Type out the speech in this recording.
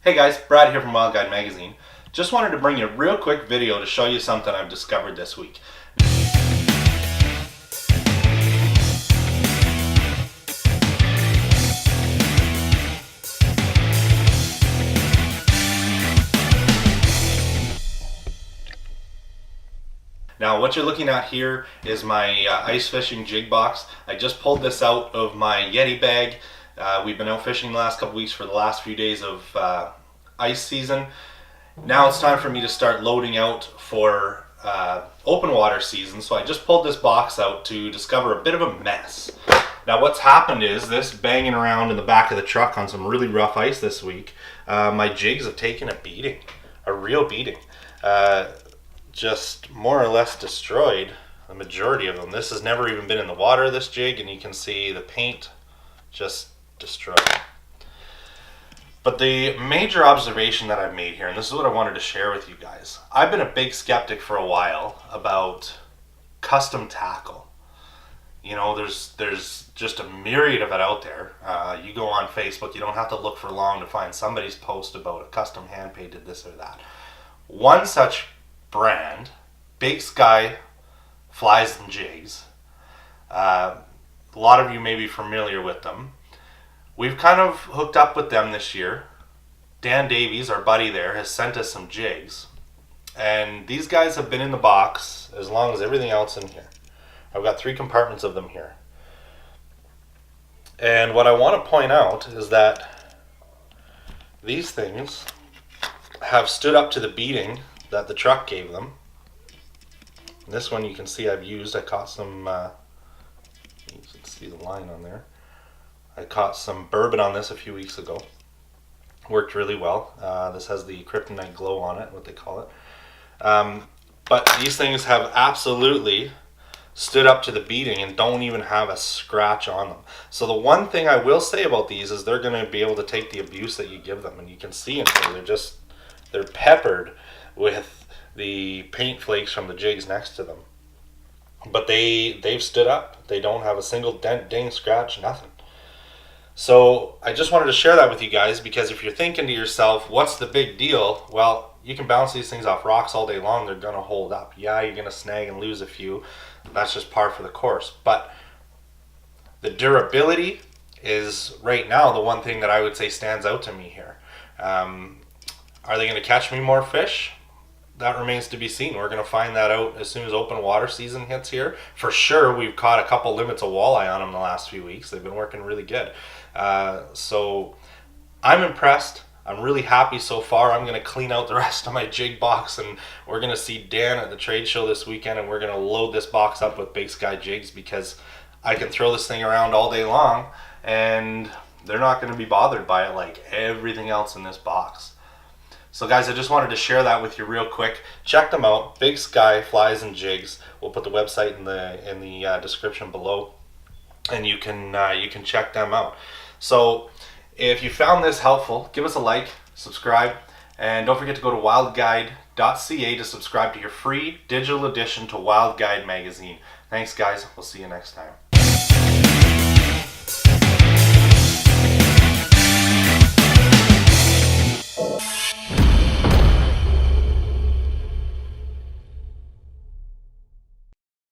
Hey guys, Brad here from Wild Guide Magazine. Just wanted to bring you a real quick video to show you something I've discovered this week. Now what you're looking at here is my ice fishing jig box. I just pulled this out of my Yeti bag. We've been out fishing the last couple weeks for the last few days of ice season. Now it's time for me to start loading out for open water season, so I just pulled this box out to discover a bit of a mess. Now what's happened is this banging around in the back of the truck on some really rough ice this week, my jigs have taken a beating, a real beating. Just more or less destroyed the majority of them. This has never even been in the water, this jig, and you can see the paint just destroyed. But the major observation that I've made here, and this is what I wanted to share with you guys, I've been a big skeptic for a while about custom tackle. You know, there's just a myriad of it out there. You go on Facebook, you don't have to look for long to find somebody's post about a custom hand painted this or that. One such brand, Sky Flies and Jigs. A lot of you may be familiar with them. We've kind of hooked up with them this year. Dan Davies, our buddy there, has sent us some jigs. And these guys have been in the box as long as everything else in here. I've got 3 compartments of them here. And what I want to point out is that these things have stood up to the beating that the truck gave them. And this one you can see I've used. I caught some, you can see the line on there. I caught some bourbon on this a few weeks ago. Worked really well. This has the kryptonite glow on it, what they call it. But these things have absolutely stood up to the beating and don't even have a scratch on them. So the one thing I will say about these is they're going to be able to take the abuse that you give them. And you can see in here, they're peppered with the paint flakes from the jigs next to them. But they've stood up. They don't have a single dent, ding, scratch, nothing. So I just wanted to share that with you guys, because if you're thinking to yourself, what's the big deal? Well, you can bounce these things off rocks all day long. They're going to hold up. Yeah, you're going to snag and lose a few. That's just par for the course. But the durability is right now the one thing that I would say stands out to me here. Are they going to catch me more fish? That remains to be seen. We're going to find that out as soon as open water season hits here. For sure, we've caught a couple limits of walleye on them the last few weeks. They've been working really good. So I'm impressed. I'm really happy so far. I'm going to clean out the rest of my jig box, and we're going to see Dan at the trade show this weekend, and we're going to load this box up with Sky jigs, because I can throw this thing around all day long and they're not going to be bothered by it like everything else in this box. So guys, I just wanted to share that with you real quick. Check them out, Sky Flies and Jigs. We'll put the website in the description below, and you can check them out. So if you found this helpful, give us a like, subscribe, and don't forget to go to wildguide.ca to subscribe to your free digital edition to Wild Guide Magazine. Thanks guys, we'll see you next time.